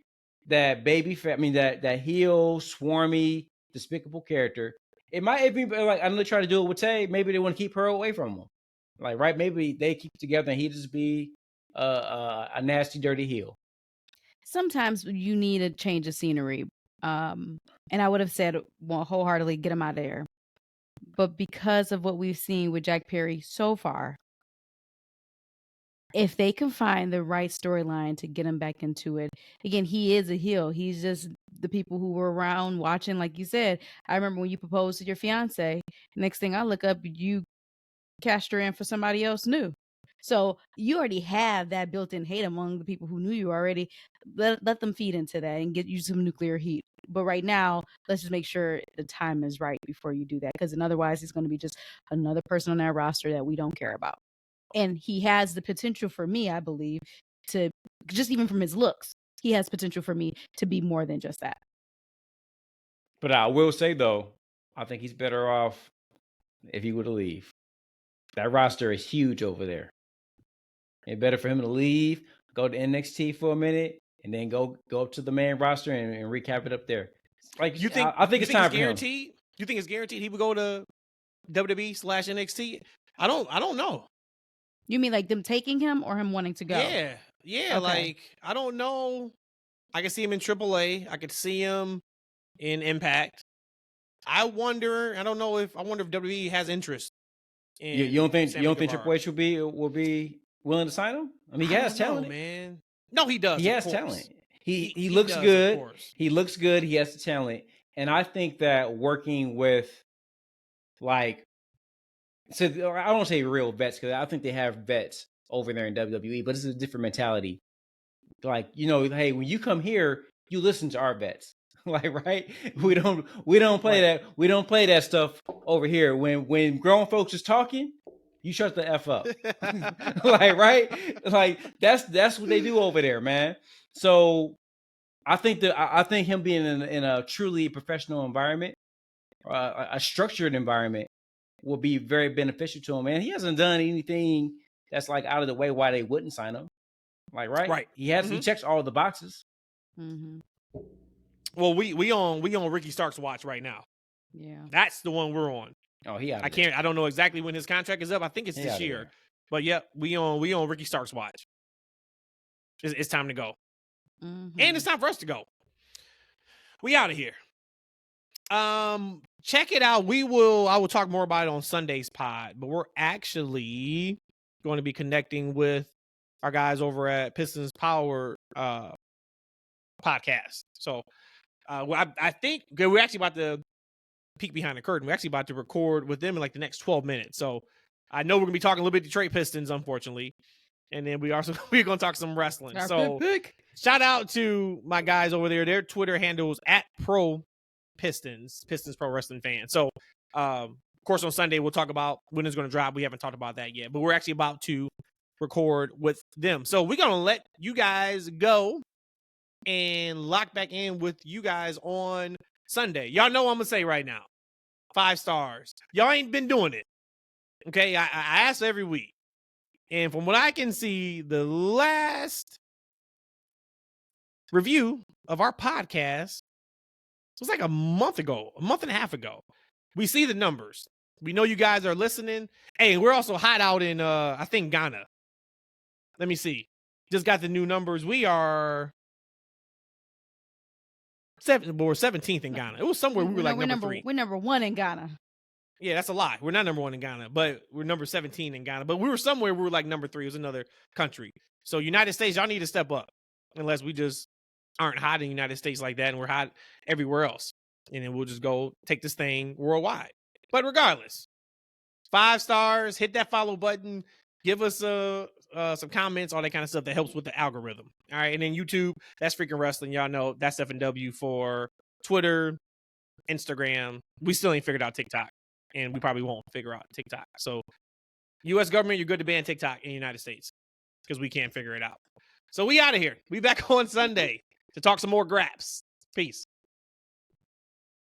that that heel, swarmy, despicable character. It might be like, I know they try to do it with Tay. Maybe they want to keep her away from him. Like, right? Maybe they keep together and he just be a nasty, dirty heel. Sometimes you need a change of scenery. And I would have said wholeheartedly, get him out of there. But because of what we've seen with Jack Perry so far, if they can find the right storyline to get him back into it, again, he is a heel. He's just the people who were around watching, like you said. I remember when you proposed to your fiance. Next thing I look up, you cashed her in for somebody else new. So you already have that built-in hate among the people who knew you already. Let them feed into that and get you some nuclear heat. But right now, let's just make sure the time is right before you do that, because otherwise he's going to be just another person on that roster that we don't care about. And he has the potential for me, I believe, to just even from his looks, he has potential for me to be more than just that. But I will say, though, I think he's better off if he were to leave. That roster is huge over there. It's better for him to leave, go to NXT for a minute, and then go up to the main roster and recap it up there. Like, I think it's time for him. You think it's guaranteed he would go to WWE/NXT? I don't know. You mean like them taking him or him wanting to go? Yeah. Okay. Like, I don't know. I could see him in AAA. I could see him in Impact. I wonder if WWE has interest. You don't think Triple H will be willing to sign him? I mean, he has talent, man. No, he does. He has talent. He looks good. He looks good. He has the talent, and I think that working with, like, so I don't want to say real vets, because I think they have vets over there in WWE, but it's a different mentality. Like, hey, when you come here, you listen to our vets. Like, right? We don't play that. We don't play that stuff over here. When grown folks is talking, you shut the F up. Like, right? Like, that's what they do over there, man. So I think him being in a truly professional environment, a structured environment, will be very beneficial to him. And he hasn't done anything that's like out of the way why they wouldn't sign him. Like, right? He has. He checks all the boxes. Mm-hmm. Well, we on Ricky Stark's watch right now. Yeah, that's the one we're on. Oh, he out. I don't know exactly when his contract is up. I think it's this year. But yeah, we on Ricky Stark's watch. It's time to go, and it's time for us to go. We out of here. Check it out. I will talk more about it on Sunday's pod, but we're actually going to be connecting with our guys over at Pistons Power podcast. So I think we're actually about to peek behind the curtain. We're actually about to record with them in like the next 12 minutes. So I know we're gonna be talking a little bit Detroit Pistons, unfortunately. And then we're gonna talk some wrestling. So shout out to my guys over there. Their Twitter handles at Pro Pistons Pro Wrestling Fan. So of course on Sunday we'll talk about when it's gonna drop. We haven't talked about that yet, but we're actually about to record with them. So we're gonna let you guys go and lock back in with you guys on Sunday. Y'all know what I'm gonna say right now. 5 stars. Y'all ain't been doing it. Okay, I ask every week. And from what I can see, the last review of our podcast was like a month and a half ago. We see the numbers. We know you guys are listening. Hey, we're also hot out in I think Ghana. Let me see. Just got the new numbers. We are we're 17th in Ghana. It was somewhere we were like number 3. We're number 1 in Ghana. Yeah, that's a lie. We're not number 1 in Ghana, but we're number 17 in Ghana. But we were somewhere, we were like number 3. It was another country. So United States, y'all need to step up. Unless we just aren't hot in the United States like that and we're hot everywhere else. And then we'll just go take this thing worldwide. But regardless, 5 stars, hit that follow button, give us some comments, all that kind of stuff that helps with the algorithm. All right, and then YouTube, that's Freaking Wrestling. Y'all know that's F&W for Twitter, Instagram. We still ain't figured out TikTok. And we probably won't figure out TikTok. So, U.S. government, you're good to ban TikTok in the United States because we can't figure it out. So we out of here. We back on Sunday to talk some more graps. Peace.